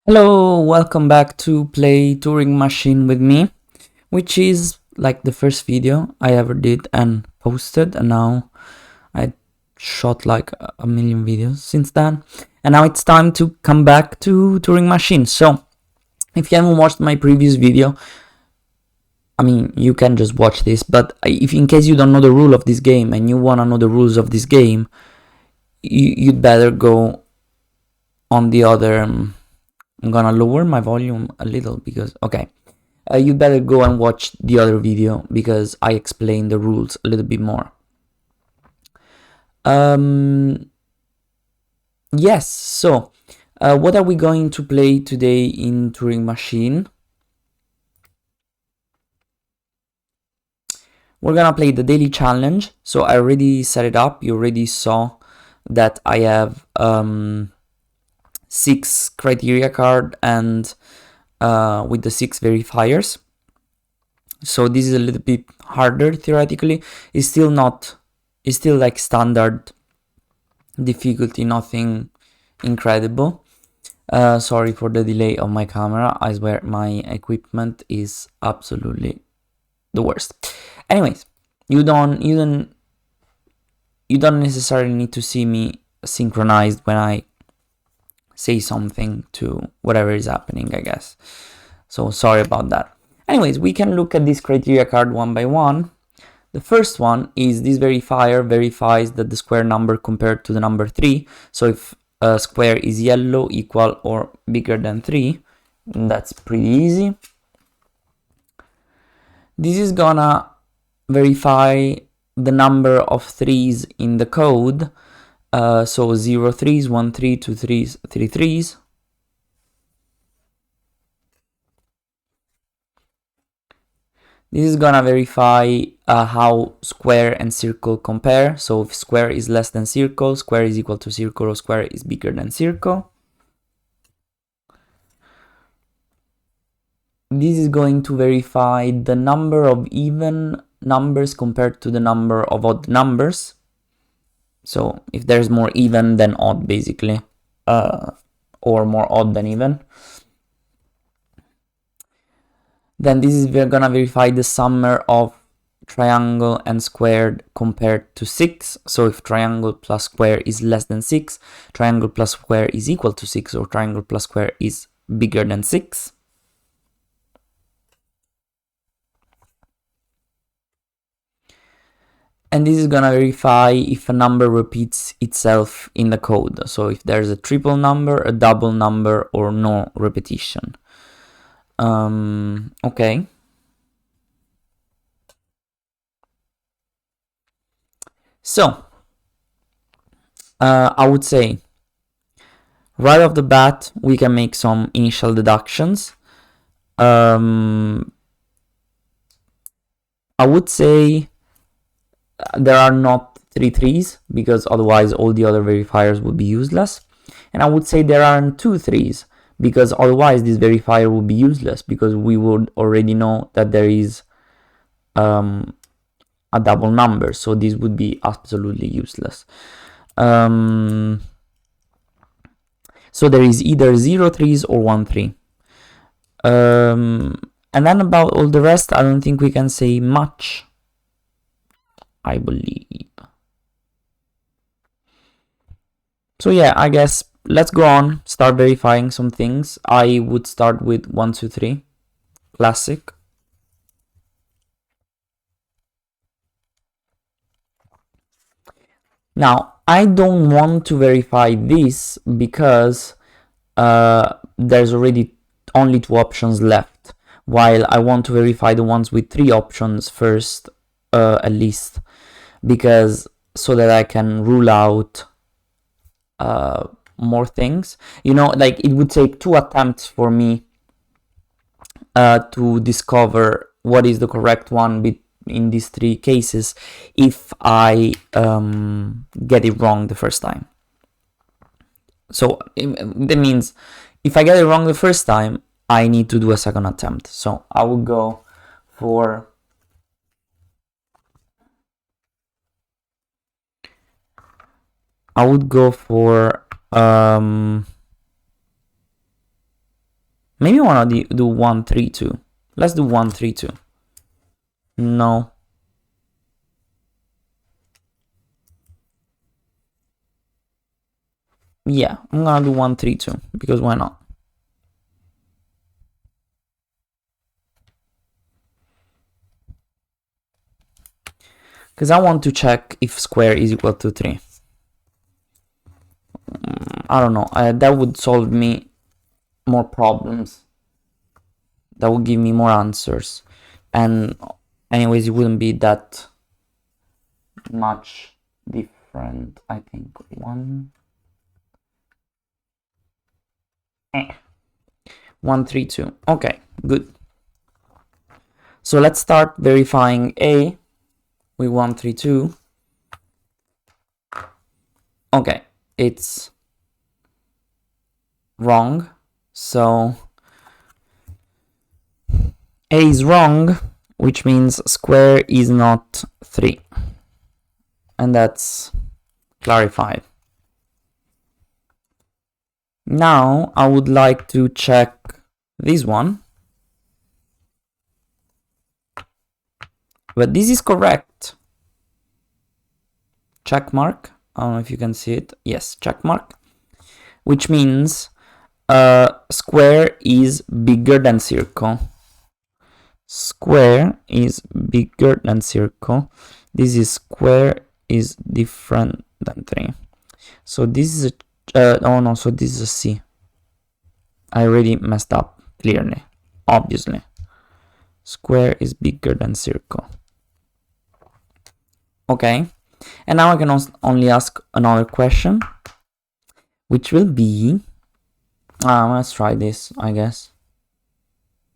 Hello, welcome back to play Turing Machine with me, which is like the first video I ever did and posted, and now I shot like a million videos since then, and now it's time to come back to Turing Machine. So, if you haven't watched my previous video, I mean, you can just watch this, but if in case you don't know the rule of this game and you wanna know the rules of this game, you'd better go on the other. I'm gonna lower my volume a little because, okay. You better go and watch the other video because I explain the rules a little bit more. Yes, so what are we going to play today in Turing Machine? We're gonna play the daily challenge. So I already set it up. You already saw that I have 6 criteria card and with the 6 verifiers. So this is a little bit harder theoretically. It's still like standard difficulty, nothing incredible. Sorry for the delay of my camera. I swear my equipment is absolutely the worst. Anyways, you don't necessarily need to see me synchronized when I say something to whatever is happening, I guess. So sorry about that. Anyways, we can look at this criteria card one by one. The first one is this verifier verifies that the square number compared to the number 3. So if a square is yellow, equal or bigger than 3, that's pretty easy. This is gonna verify the number of 3s in the code. So 0 3s, 1 3, 2 3s, 3 3s. This is gonna verify how square and circle compare. So if square is less than circle, square is equal to circle, or square is bigger than circle. This is going to verify the number of even numbers compared to the number of odd numbers. So if there's more even than odd, basically, or more odd than even. Then this is gonna verify the summer of triangle and squared compared to 6. So if triangle plus square is less than 6, triangle plus square is equal to 6, or triangle plus square is bigger than 6. And this is gonna verify if a number repeats itself in the code. So if there's a triple number, a double number, or no repetition. Okay. So, I would say, right off the bat, we can make some initial deductions. I would say there are not 3 3s, because otherwise all the other verifiers would be useless. And I would say there aren't 2 3s, because otherwise this verifier would be useless, because we would already know that there is a double number, so this would be absolutely useless. So there is either 0 3s or 1 3. And then about all the rest, I don't think we can say much, I believe. So yeah, I guess let's go on, start verifying some things. I would start with 1 2 3, classic. Now, I don't want to verify this because there's already only 2 options left, while I want to verify the ones with 3 options first, at least, because so that I can rule out more things. You know, like it would take 2 attempts for me to discover what is the correct one in these 3 cases if I get it wrong the first time. So that means if I get it wrong the first time, I need to do a second attempt. So I will go for Maybe I want to do 1, 3, 2. Let's do 1, 3, 2. No. Yeah, I'm gonna do 1, 3, 2, because why not? Because I want to check if square is equal to 3. I don't know, that would solve me more problems. That would give me more answers. And anyways, it wouldn't be that much different, I think. 1, 1, 3, 2. Okay, good. So let's start verifying A with 1, 3, 2. Okay, it's wrong. So A is wrong, which means square is not 3. And that's clarified. Now I would like to check this one. But this is correct. Check mark. I don't know if you can see it. Yes, check mark. Which means square is bigger than circle. Square is bigger than circle. This is square is different than 3. So this is a oh no, so this is a C. I already messed up clearly, obviously. Square is bigger than circle. Okay, and now I can only ask another question, which will be, let's try this, I guess.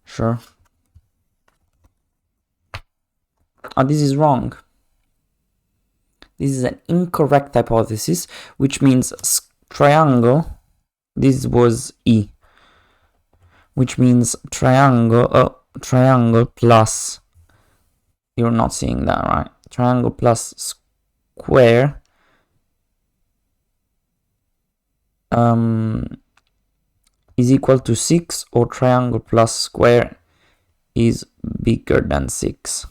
Sure. Oh, this is wrong. This is an incorrect hypothesis, which means triangle, this was E, which means triangle plus, you're not seeing that, right? Triangle plus square is equal to 6, or triangle plus square is bigger than 6.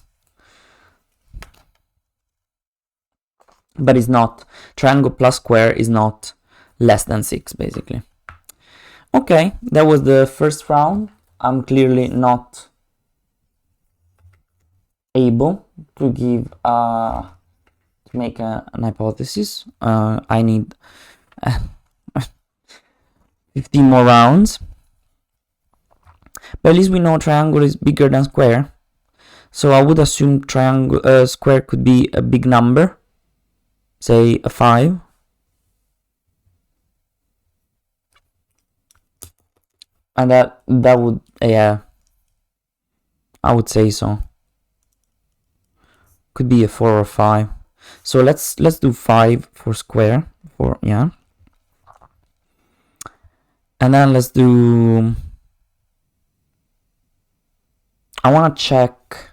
But it's not. Triangle plus square is not less than 6, basically. Okay, that was the first round. I'm clearly not able to give to make an hypothesis. I need 15 more rounds. But at least we know triangle is bigger than square. So I would assume triangle square could be a big number. Say a 5. And that would, yeah, I would say so. Could be a 4 or 5. So let's do 5 for square. 4, yeah. And then let's do, I want to check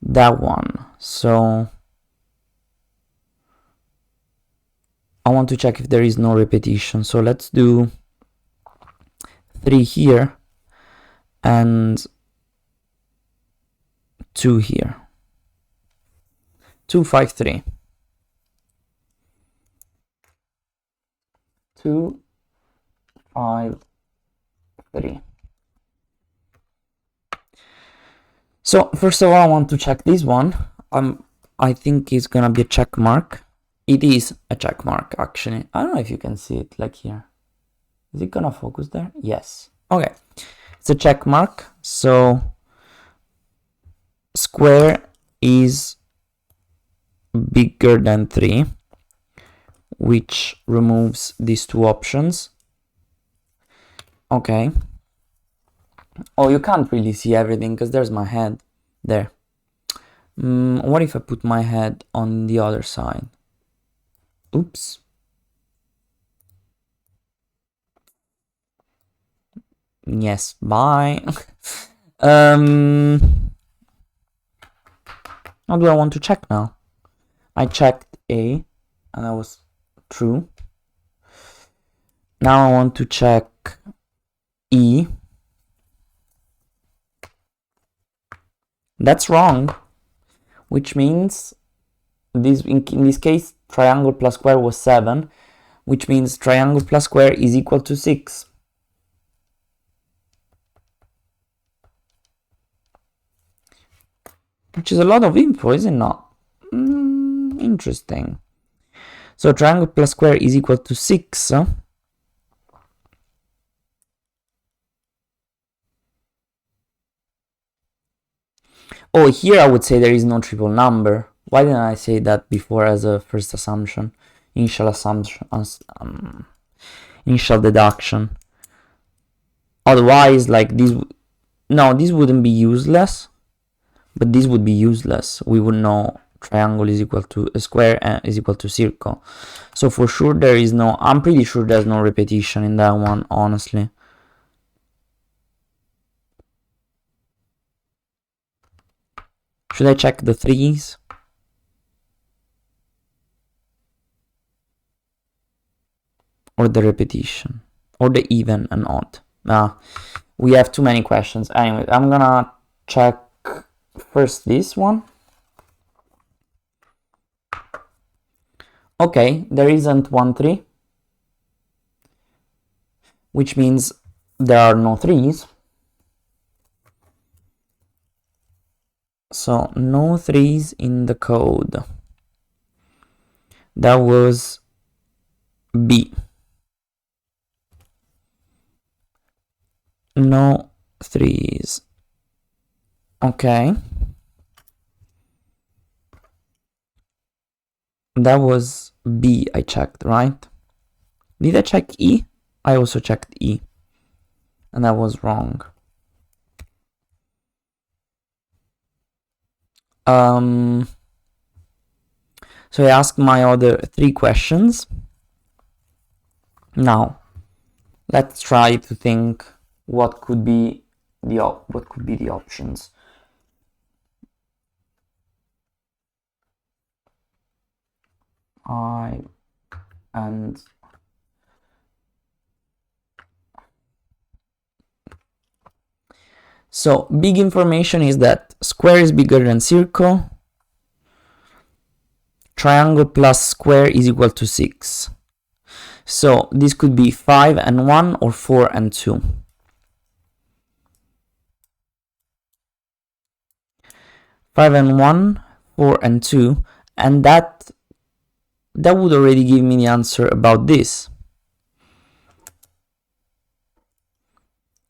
that one. So I want to check if there is no repetition. So let's do 3 here and 2 here. 2, 5, 3. 2, 5, 3. So first of all, I want to check this one. I think it's gonna be a check mark. It is a check mark, actually. I don't know if you can see it, like here. Is it gonna focus there? Yes. Okay. It's a check mark. So square is bigger than 3, which removes these two options. Okay. Oh, you can't really see everything because there's my head there. What if I put my head on the other side? Oops. Yes, bye. How do I want to check now? I checked A and that was true. Now I want to check E That's wrong, which means this in this case triangle plus square was 7, which means triangle plus square is equal to 6. Which is a lot of info, is it not? Interesting. So triangle plus square is equal to 6. Oh, here I would say there is no triple number. Why didn't I say that before as a first assumption? Initial assumption, initial deduction. Otherwise, like this, no, this wouldn't be useless, but this would be useless. We would know triangle is equal to a square and is equal to circle. So for sure there is no, I'm pretty sure there's no repetition in that one, honestly. Should I check the 3's? Or the repetition? Or the even and odd? We have too many questions. Anyway, I'm gonna check first this one. Okay, there isn't 1 3, which means there are no 3's. So no 3's in the code. That was B. No 3's. Okay. That was B I checked, right? Did I check E? I also checked E. And that was wrong. So I asked my other 3 questions. Now, let's try to think what could be the options. So big information is that square is bigger than circle. Triangle plus square is equal to 6. So this could be 5 and 1 or 4 and 2. 5 and 1, 4 and 2, and that would already give me the answer about this.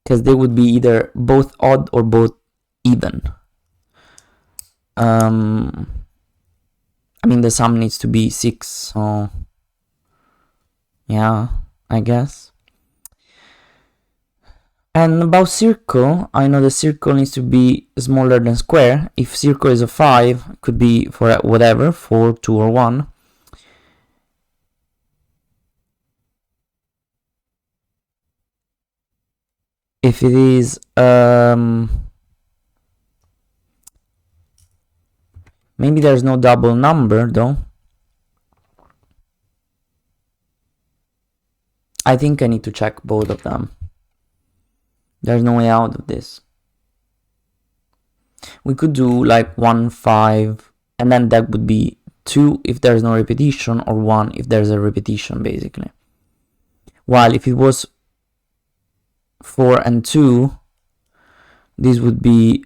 Because they would be either both odd or both even. I mean, the sum needs to be 6, so yeah, I guess. And about circle, I know the circle needs to be smaller than square. If circle is a 5, it could be for whatever, 4, 2, or 1. If it is maybe there's no double number though. I think I need to check both of them. There's no way out of this. We could do like 1, 5, and then that would be 2 if there's no repetition, or 1 if there's a repetition, basically. While if it was 4 and 2, this would be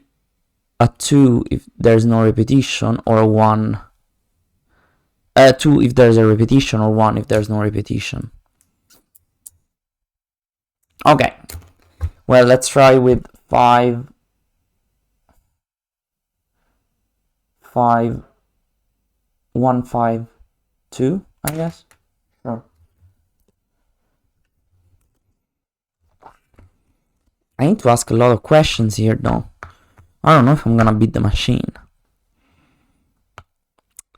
a 2 if there's no repetition, or a 1. 2 if there's a repetition, or 1 if there's no repetition. Okay, well, let's try with 5, 5, 1, 5, 2, I guess. Sure. I need to ask a lot of questions here though. I don't know if I'm gonna beat the machine.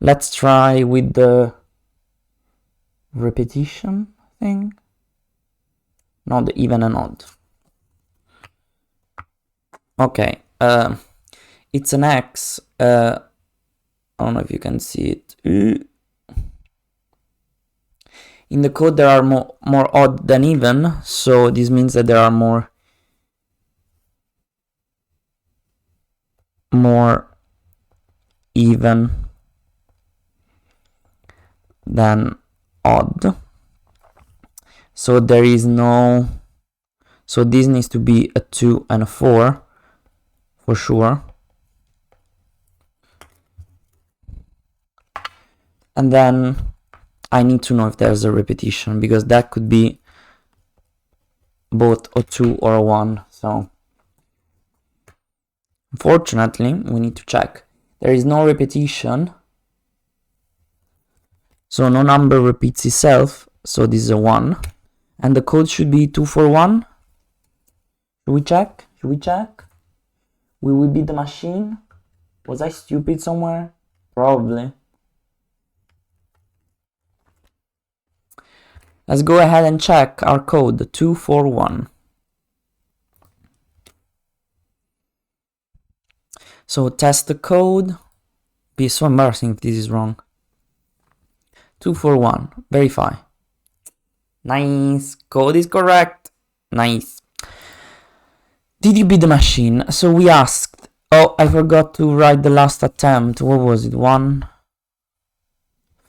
Let's try with the repetition thing. No, the even and odd. Okay, it's an X. I don't know if you can see it. In the code there are more odd than even, so this means that there are more more even than odd. So there is no, so this needs to be a 2 and a 4 for sure. And then I need to know if there's a repetition, because that could be both a 2 or a 1. So unfortunately, we need to check. There is no repetition. So no number repeats itself. So this is a 1. And the code should be 241. Should we check? Should we check? Will we beat the machine? Was I stupid somewhere? Probably. Let's go ahead and check our code, 241. So test the code. Be so embarrassing if this is wrong. 241, verify. Nice, code is correct. Nice. Did you beat the machine? So we asked, oh, I forgot to write the last attempt. What was it? 1,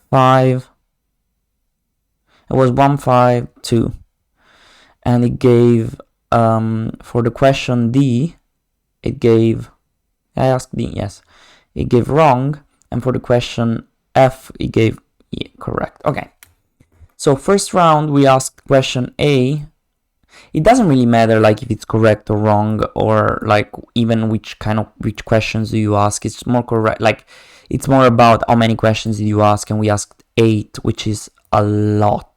5. It was 1, 5, 2. And it gave, for the question D, it gave, I asked D, yes. It gave wrong. And for the question F, it gave correct. Okay. So first round, we asked question A. It doesn't really matter like if it's correct or wrong, or like even which questions do you ask. It's more correct, like it's more about how many questions did you ask, and we asked 8, which is a lot.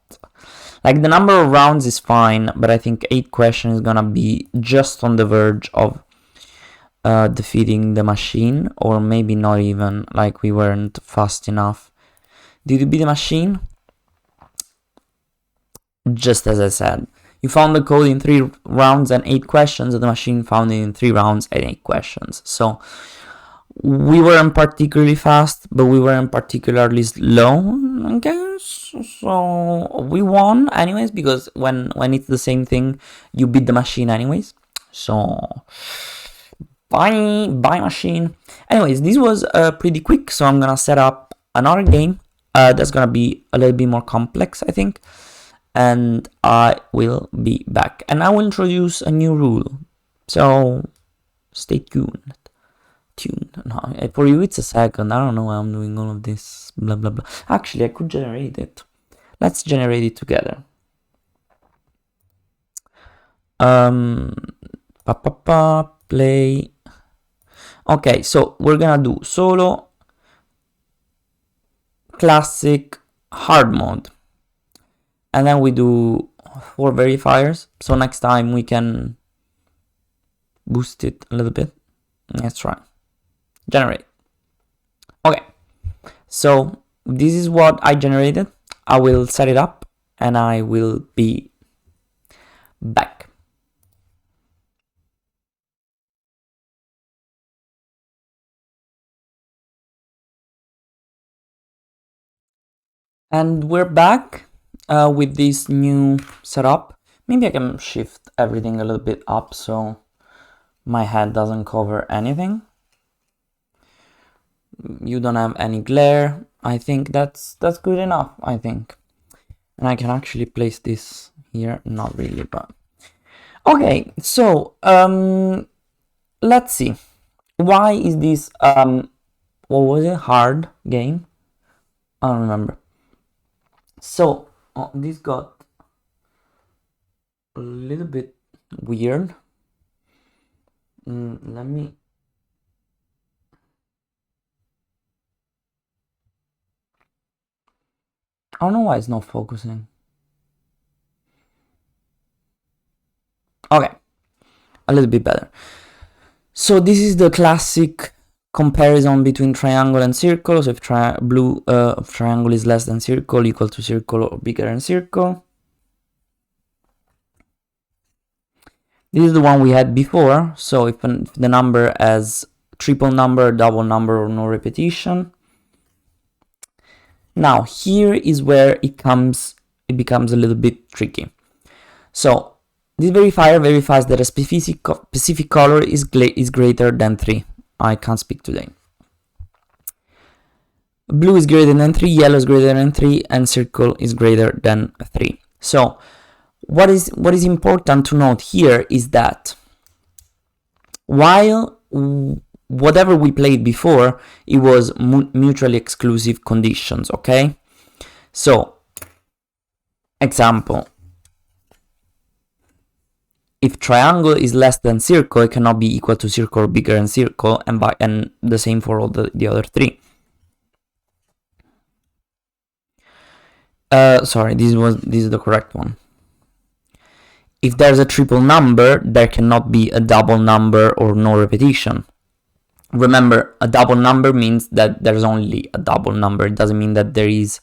Like the number of rounds is fine, but I think 8 questions is gonna be just on the verge of defeating the machine, or maybe not even, like we weren't fast enough. Did you beat the machine? Just as I said. You found the code in 3 rounds and 8 questions, and the machine found it in 3 rounds and 8 questions. So we weren't particularly fast, but we weren't particularly slow, I guess. So we won anyways, because when it's the same thing, you beat the machine anyways. So bye machine. Anyways, this was pretty quick, so I'm gonna set up another game that's gonna be a little bit more complex, I think. And I will be back, and I will introduce a new rule, so stay tuned. No, for you it's a second. I don't know why I'm doing all of this blah blah blah. Actually, I could generate it. Let's generate it together. Play. Okay, so we're gonna do solo, classic, hard mode. And then we do 4 verifiers. So next time we can boost it a little bit. Let's try. Generate. Okay. So this is what I generated. I will set it up and I will be back. And we're back. With this new setup. Maybe I can shift everything a little bit up so my head doesn't cover anything. You don't have any glare. I think that's good enough, I think. And I can actually place this here. Not really, but okay. So let's see. Why is this what was it? Hard game? I don't remember. So this got a little bit weird. Let me. I don't know why it's not focusing. Okay, a little bit better. So this is the classic comparison between triangle and circle. So if triangle is less than circle, equal to circle, or bigger than circle. This is the one we had before. So if the number has triple number, double number, or no repetition. Now here is where it becomes a little bit tricky. So this verifier verifies that a specific color is greater than 3. I can't speak today. Blue is greater than 3, yellow is greater than 3, and circle is greater than 3. So what is important to note here is that while whatever we played before, it was mutually exclusive conditions, okay? So, example, if triangle is less than circle, it cannot be equal to circle or bigger than circle, and the same for all the other three. Sorry, this is the correct one. If there's a triple number, there cannot be a double number or no repetition. Remember, a double number means that there's only a double number. It doesn't mean that there is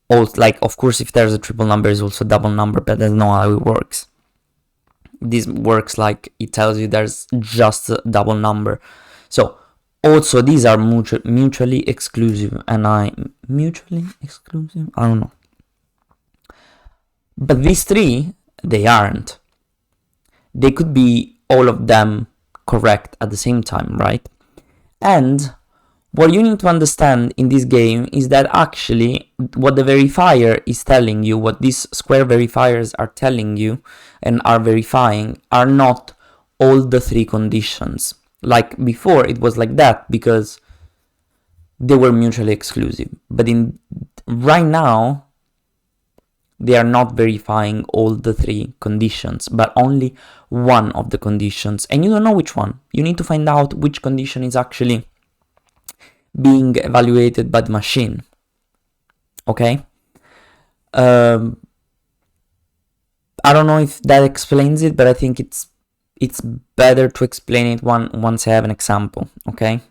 also, like, of course, if there's a triple number, is also a double number, but that's not how it works. This works like it tells you there's just a double number. So also these are mutually exclusive, and mutually exclusive? I don't know. But these three, they aren't. They could be all of them correct at the same time, right? And what you need to understand in this game is that actually what the verifier is telling you, what these square verifiers are telling you and are verifying, are not all the three conditions. Like before, it was like that because they were mutually exclusive. But right now, they are not verifying all the three conditions, but only one of the conditions. And you don't know which one. You need to find out which condition is actually being evaluated by the machine. Okay? I don't know if that explains it, but I think it's better to explain it once I have an example. Okay?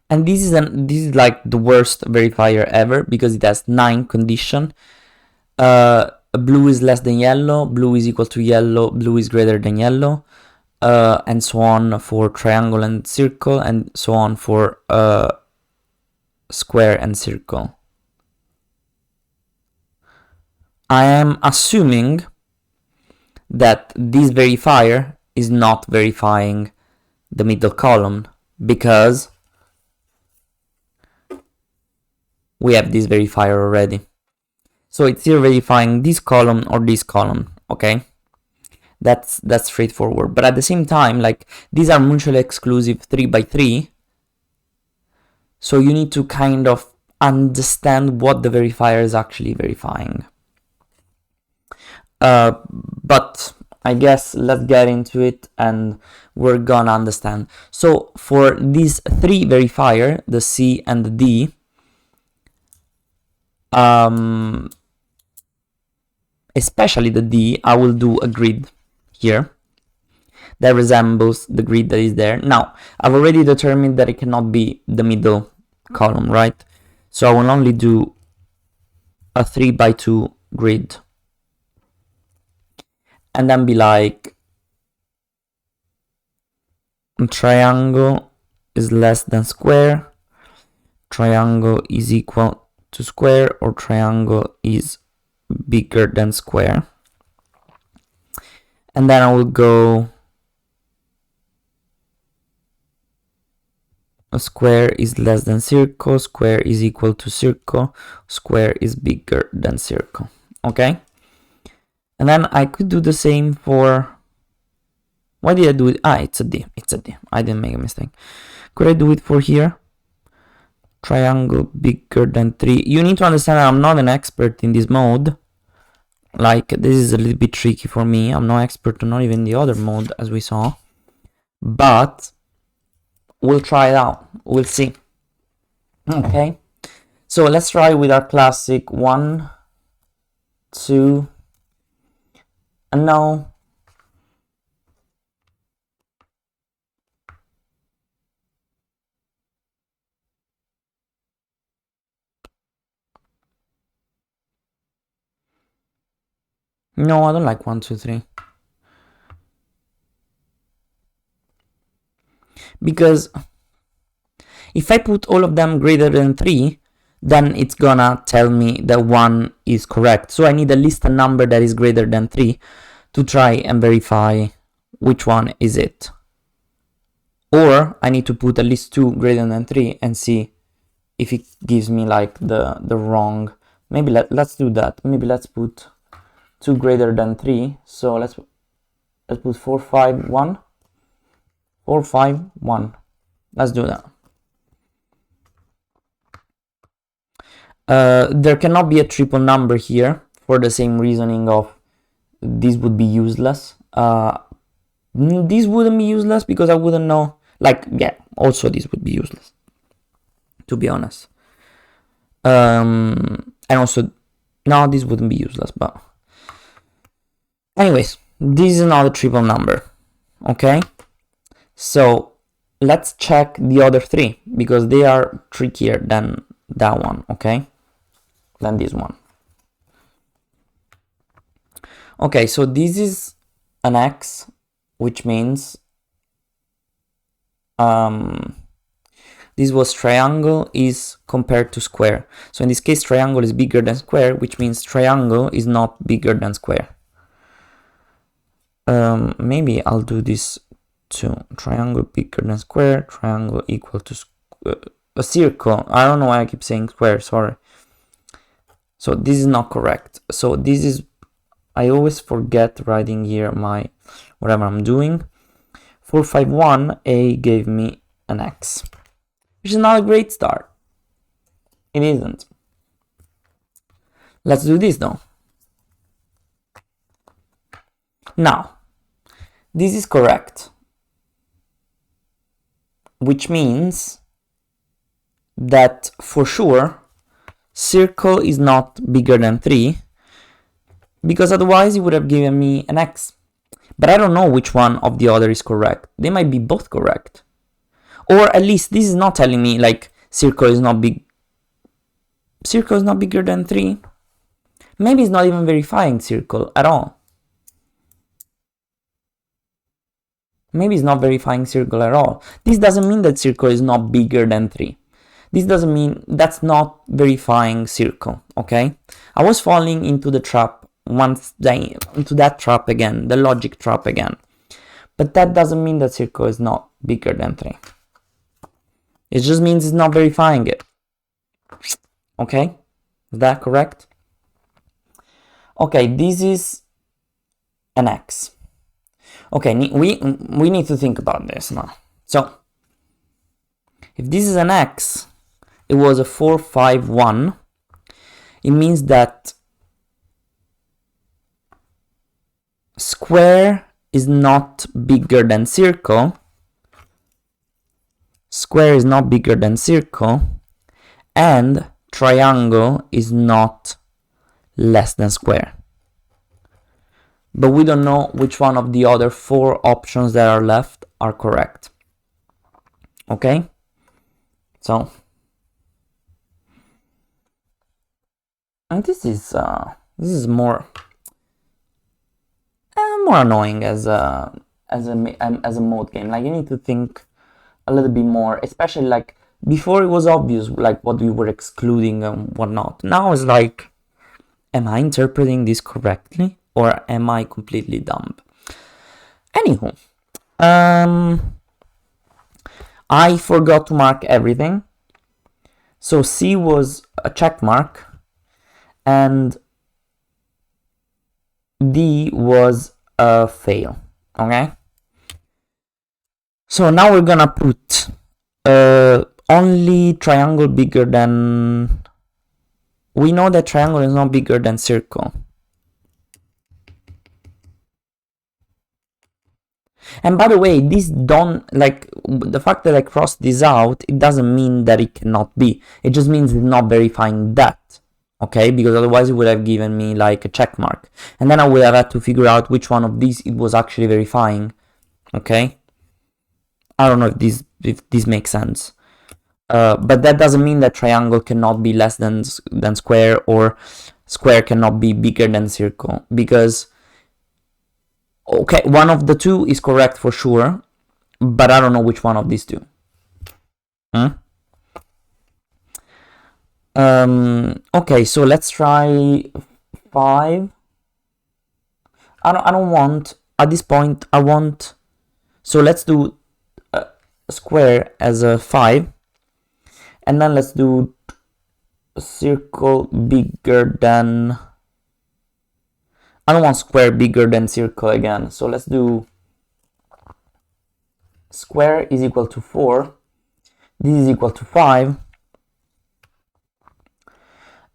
And this is like the worst verifier ever because it has 9 conditions. Blue is less than yellow, blue is equal to yellow, blue is greater than yellow, and so on for triangle and circle, and so on for square and circle. I am assuming that this verifier is not verifying the middle column because we have this verifier already. So it's either verifying this column or this column, okay? That's straightforward. But at the same time, like, these are mutually exclusive 3 by 3. So you need to kind of understand what the verifier is actually verifying. But I guess let's get into it and we're gonna understand. So for these 3 verifier, the C and the D, especially the D, I will do a grid here that resembles the grid that is there. Now, I've already determined that it cannot be the middle column, right? So I will only do a 3 by 2 grid. And then be like, triangle is less than square, triangle is equal to square, or triangle is bigger than square. And then I will go a square is less than circle, square is equal to circle, square is bigger than circle. Okay? And then I could do the same for, why did I do it? It's a D, I didn't make a mistake. Could I do it for here? Triangle bigger than 3. You need to understand that I'm not an expert in this mode. Like, this is a little bit tricky for me. I'm no expert on not even the other mode, as we saw. But we'll try it out. We'll see. Okay. So let's try with our classic 1, 2, and now no, I don't like 1, 2, 3. Because if I put all of them greater than 3, then it's gonna tell me that 1 is correct. So I need at least a number that is greater than 3 to try and verify which one is it. Or I need to put at least 2 greater than 3 and see if it gives me like the wrong. Maybe let's do that. Maybe let's put 2 greater than 3. So let's put 4, 5, 1. 4, 5, 1. Let's do that. There cannot be a triple number here for the same reasoning of this would be useless. This wouldn't be useless because I wouldn't know. Like, yeah, also this would be useless, to be honest. And also, no, this wouldn't be useless, but anyways, this is not a triple number, okay? So let's check the other 3 because they are trickier than that one, okay? Than this one. Okay, so this is an X, which means this was triangle is compared to square. So in this case, triangle is bigger than square, which means triangle is not bigger than square. Maybe I'll do this too. Triangle bigger than square, triangle equal to a circle. I don't know why I keep saying square, sorry. So this is not correct. So this is, I always forget writing here my, whatever I'm doing. 451, A gave me an X, which is not a great start. It isn't. Let's do this though. Now, this is correct, which means that for sure circle is not bigger than 3, because otherwise it would have given me an X. But I don't know which one of the other is correct. They might be both correct. Or at least this is not telling me like circle is not big. Circle is not bigger than 3. Maybe it's not even verifying circle at all. Maybe it's not verifying circle at all. This doesn't mean that circle is not bigger than 3. This doesn't mean that's not verifying circle, okay? I was falling into the trap into that trap again, the logic trap again. But that doesn't mean that circle is not bigger than 3. It just means it's not verifying it. Okay? Is that correct? Okay, this is an X. Okay, we need to think about this now. So, if this is an X, it was a 4, 5, 1. It means that square is not bigger than circle. Square is not bigger than circle. And triangle is not less than square. But we don't know which one of the other 4 options that are left are correct. Okay? So, and this is more annoying as a mode game. Like, you need to think a little bit more, especially like before it was obvious like what we were excluding and whatnot. Now it's like, am I interpreting this correctly or am I completely dumb? Anywho, I forgot to mark everything. So C was a check mark and D was a fail, okay? So now we're gonna put only triangle bigger than, we know that triangle is not bigger than circle. And by the way, this don't, like, the fact that I crossed this out, it doesn't mean that it cannot be. It just means it's not verifying that, okay? Because otherwise it would have given me like a check mark. And then I would have had to figure out which one of these it was actually verifying, okay? I don't know if this makes sense. But that doesn't mean that triangle cannot be less than square, or square cannot be bigger than circle, because okay, one of the two is correct for sure, but I don't know which one of these two. Okay, so let's try 5. I don't want, at this point, I want, so let's do a square as a 5, and then let's do a circle bigger than, I don't want square bigger than circle again, so let's do square is equal to 4, this is equal to 5,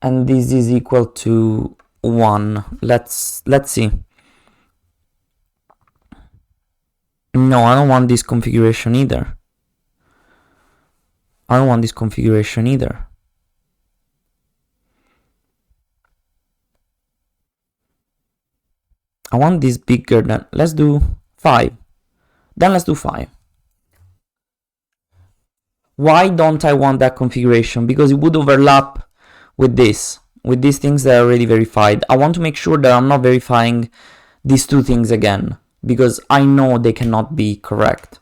and this is equal to 1. Let's see. No, I don't want this configuration either. I don't want this configuration either. I want this bigger than, let's do 5. Then let's do 5. Why don't I want that configuration? Because it would overlap with this, with these things that are already verified. I want to make sure that I'm not verifying these two things again, because I know they cannot be correct.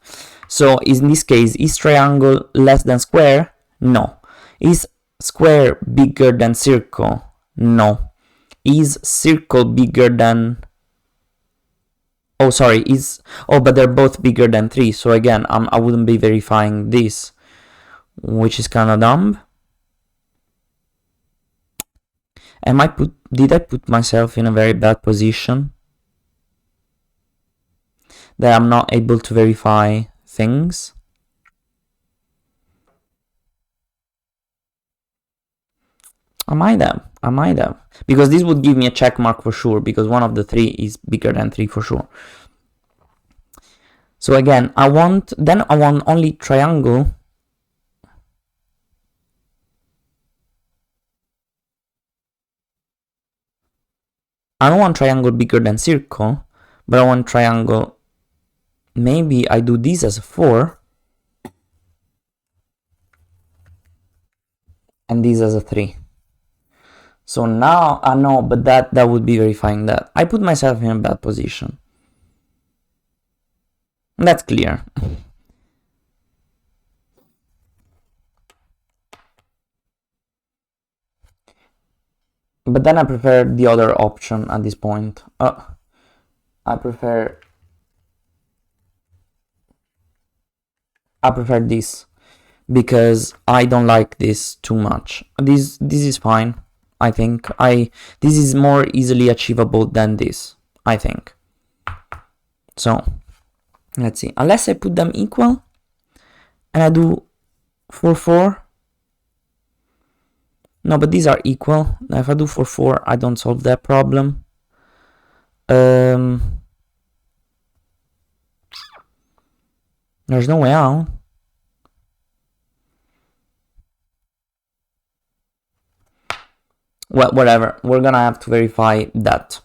So in this case, is triangle less than square? No. Is square bigger than circle? No. Is circle bigger than, oh sorry, is, oh but they're both bigger than 3, so again I wouldn't be verifying this, which is kind of dumb. Did I put myself in a very bad position that I'm not able to verify things? I might have, because this would give me a check mark for sure, because one of the 3 is bigger than 3 for sure. So again, I want only triangle. I don't want triangle bigger than circle, but I want triangle, maybe I do this as a 4, and this as a 3. So now I know, but that would be verifying that. I put myself in a bad position. That's clear. But then I prefer the other option at this point. I prefer this, because I don't like this too much. This is fine. I think this is more easily achievable than this, I think. So let's see, unless I put them equal and I do 4 4. No, but these are equal. Now if I do 4 4, I don't solve that problem. There's no way out. Well, whatever. We're gonna have to verify that.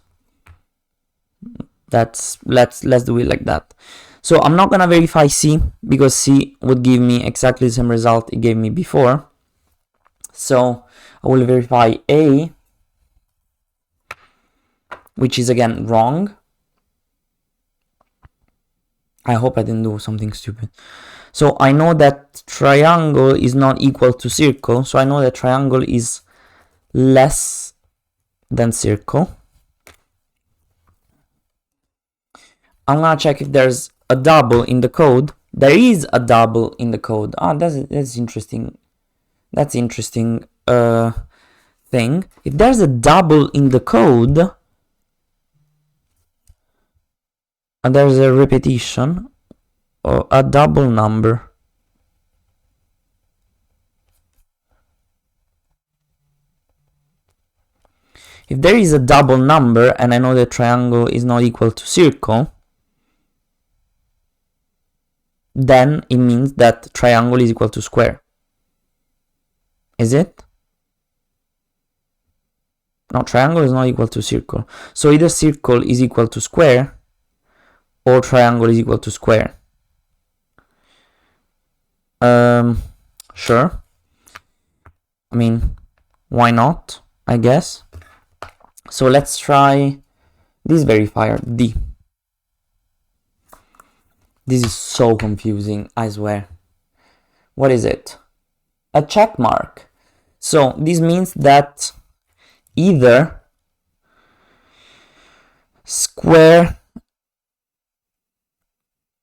Let's do it like that. So I'm not gonna verify C, because C would give me exactly the same result it gave me before. So I will verify A, which is again wrong. I hope I didn't do something stupid. So I know that triangle is not equal to circle, so I know that triangle is less than circle. I'm gonna check if there's a double in the code. There is a double in the code. Ah, that's interesting. That's interesting thing. If there's a double in the code, and there's a repetition, or a double number. If there is a double number, and I know that triangle is not equal to circle, then it means that triangle is equal to square. Is it? No, triangle is not equal to circle. So either circle is equal to square, or triangle is equal to square. Sure. I mean, why not? I guess. So let's try this verifier, D. This is so confusing, I swear. What is it? A check mark. So this means that either square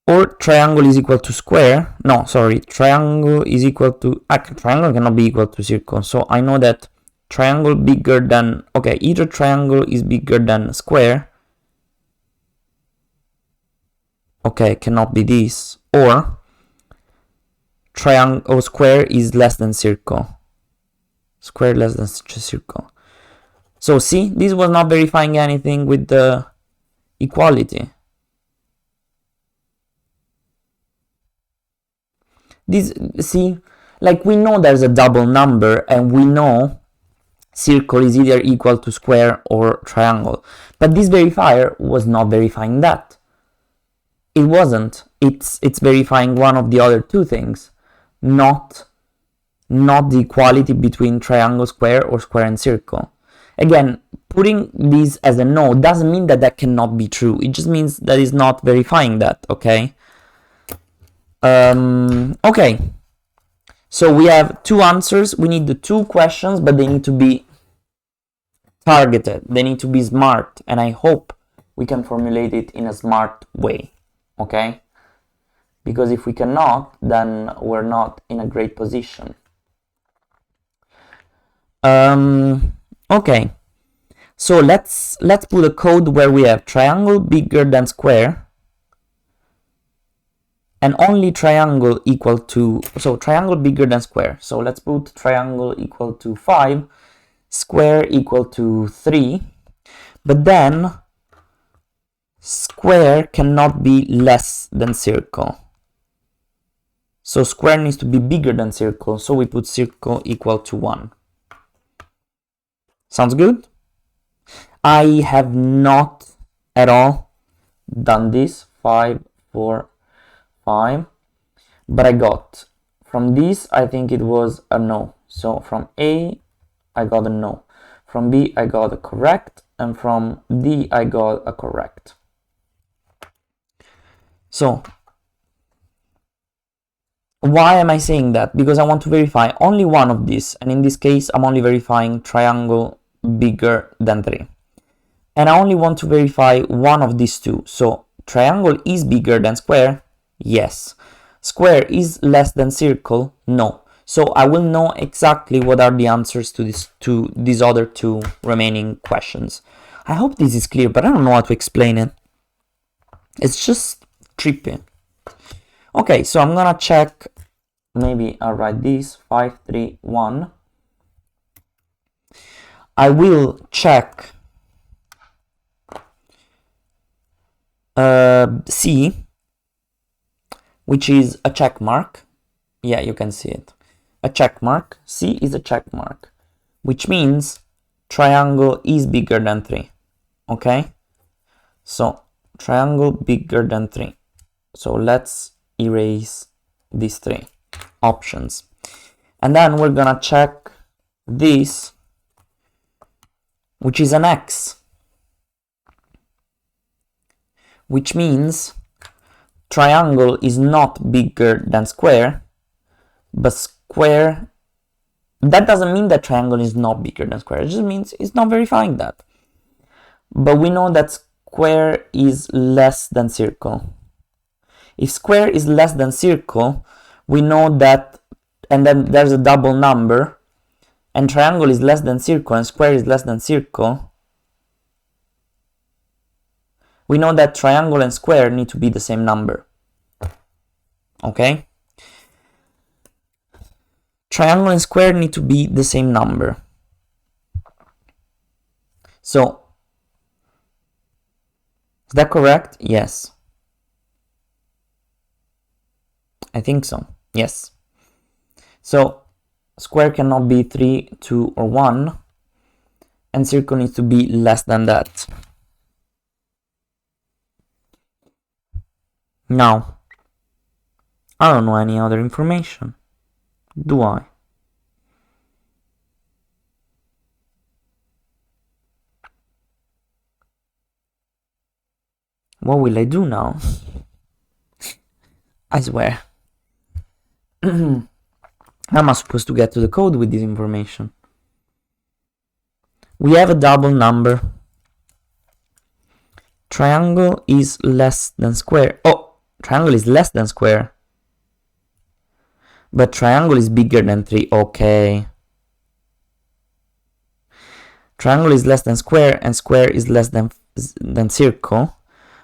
or triangle is equal to square. No, sorry, triangle is equal to, triangle cannot be equal to circle. So I know that triangle bigger than, okay, either triangle is bigger than square. Okay, cannot be this. Or triangle or square is less than circle. Square less than circle. So see, this was not verifying anything with the equality. This, see, like we know there's a double number and we know circle is either equal to square or triangle. But this verifier was not verifying that. It wasn't. It's verifying one of the other two things, not the equality between triangle, square, or square and circle. Again, putting this as a no doesn't mean that that cannot be true. It just means that it's not verifying that, okay? Okay. So we have two answers. We need the two questions, but they need to be targeted. They need to be smart, and I hope we can formulate it in a smart way, okay? Because if we cannot, then we're not in a great position. Okay, so let's put a code where we have triangle bigger than square and only triangle equal to, so triangle bigger than square. So let's put triangle equal to 5, square equal to 3, but then square cannot be less than circle. So square needs to be bigger than circle, so we put circle equal to 1. Sounds good? I have not at all done this, 5, 4, 5, but I got, from this I think it was a no. So from A I got a no, from B I got a correct, and from D I got a correct. So why am I saying that? Because I want to verify only one of these, and in this case I'm only verifying triangle bigger than 3. And I only want to verify one of these two. So triangle is bigger than square? Yes. Square is less than circle? No. So I will know exactly what are the answers to these other two remaining questions. I hope this is clear, but I don't know how to explain it. It's just trippy. Okay, so I'm gonna check, maybe I'll write this, 5, 3, 1. I will check C, which is a check mark. Yeah, you can see it. A check mark. C is a check mark, which means triangle is bigger than 3. Okay? So triangle bigger than 3. So let's erase these 3 options. And then we're gonna check this, which is an X, which means triangle is not bigger than square, but square, that doesn't mean that triangle is not bigger than square, it just means it's not verifying that. But we know that square is less than circle. If square is less than circle, we know that, and then there's a double number, and triangle is less than circle and square is less than circle, we know that triangle and square need to be the same number. Okay? Triangle and square need to be the same number. So, is that correct? Yes. I think so. Yes. So, square cannot be 3, 2, or 1, and circle needs to be less than that. Now, I don't know any other information, do I? What will I do now? I swear. How am I supposed to get to the code with this information? We have a double number. Triangle is less than square. Oh, triangle is less than square. But triangle is bigger than 3. Okay. Triangle is less than square, and square is less than circle.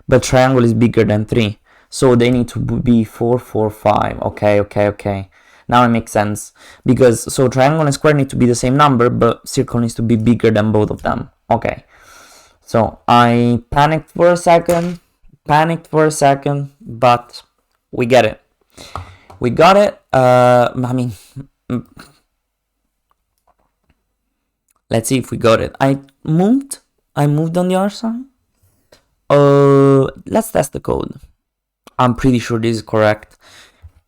But triangle is bigger than 3. So they need to be 4, 4, 5. Okay. Now it makes sense. Because, so triangle and square need to be the same number, but circle needs to be bigger than both of them. Okay. So I panicked for a second, but we get it. We got it. I mean, let's see if we got it. I moved on the other side. Let's test the code. I'm pretty sure this is correct.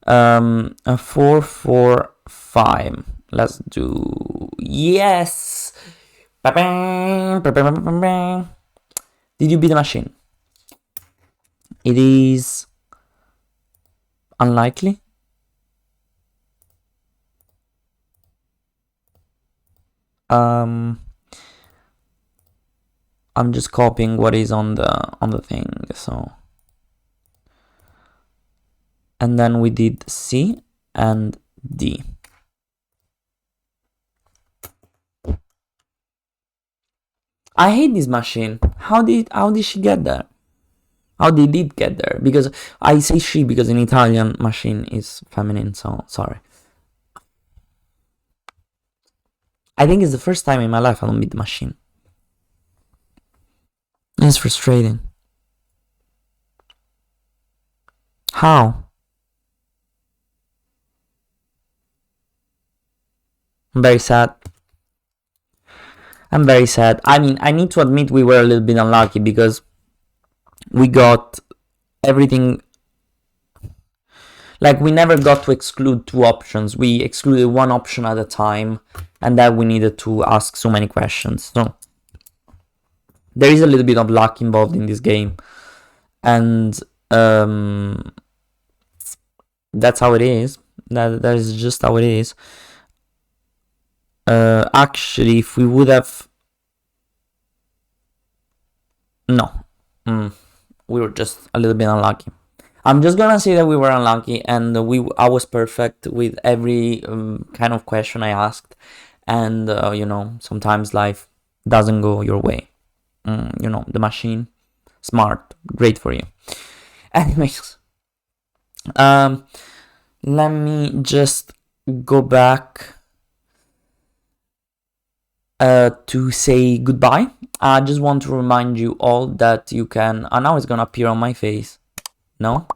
4, 4, 5. Let's do, yes. Did you beat the machine? It is unlikely. I'm just copying what is on the thing, so. And then we did C and D. I hate this machine. How did she get there? How did it get there? Because I say she because in Italian machine is feminine, so sorry. I think it's the first time in my life I don't beat the machine. It's frustrating. How? I'm very sad. I mean, I need to admit we were a little bit unlucky because we got everything. Like, we never got to exclude 2 options. We excluded 1 option at a time, and that we needed to ask so many questions. So there is a little bit of luck involved in this game, and that's how it is. That is just how it is. Actually, if we would have, no, we were just a little bit unlucky. I'm just gonna say that we were unlucky, and I was perfect with every kind of question I asked, and you know, sometimes life doesn't go your way. You know, the machine, smart, great for you. Anyways, let me just go back to say goodbye. I just want to remind you all that you can. Now it's gonna appear on my face. No?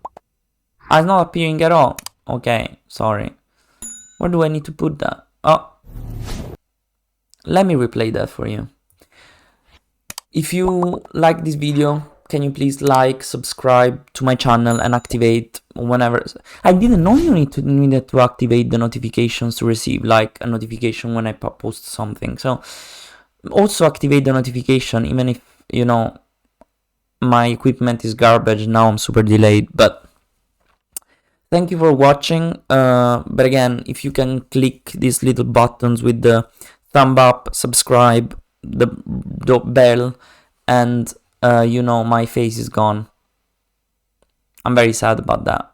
It's not appearing at all. Okay, sorry. Where do I need to put that? Oh. Let me replay that for you. If you like this video, can you please like, subscribe to my channel and activate whenever. I didn't know you needed to activate the notifications to receive like a notification when I post something. So also activate the notification even if, you know, my equipment is garbage. Now I'm super delayed, but thank you for watching. But again, if you can click these little buttons with the thumb up, subscribe, the bell, and you know, my face is gone. I'm very sad about that.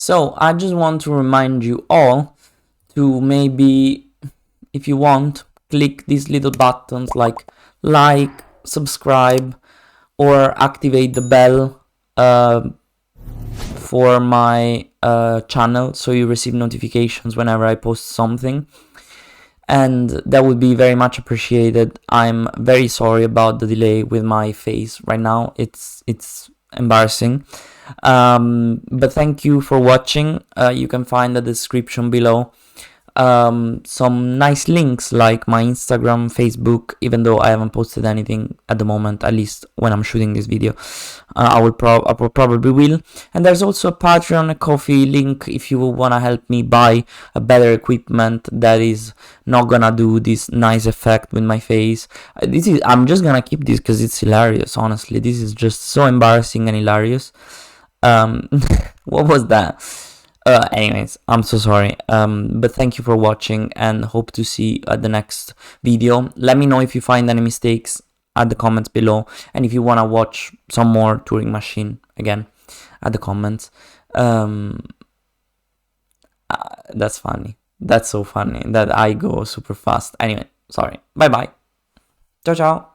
So I just want to remind you all to maybe, if you want, click these little buttons like subscribe, or activate the bell for my channel so you receive notifications whenever I post something, and that would be very much appreciated. I'm very sorry about the delay with my face right now. It's embarrassing, but thank you for watching. You can find the description below some nice links like my Instagram, Facebook, even though I haven't posted anything at the moment, at least when I'm shooting this video. I probably will. And there's also a Patreon, a Coffee link if you want to help me buy a better equipment that is not gonna do this nice effect with my face. I'm just gonna keep this because it's hilarious, honestly. This is just so embarrassing and hilarious. What was that? Anyways, I'm so sorry. But thank you for watching and hope to see you at the next video. Let me know if you find any mistakes at the comments below, and if you want to watch some more Turing Machine again at the comments. That's funny. That's so funny that I go super fast. Anyway, sorry. Bye bye. Ciao ciao.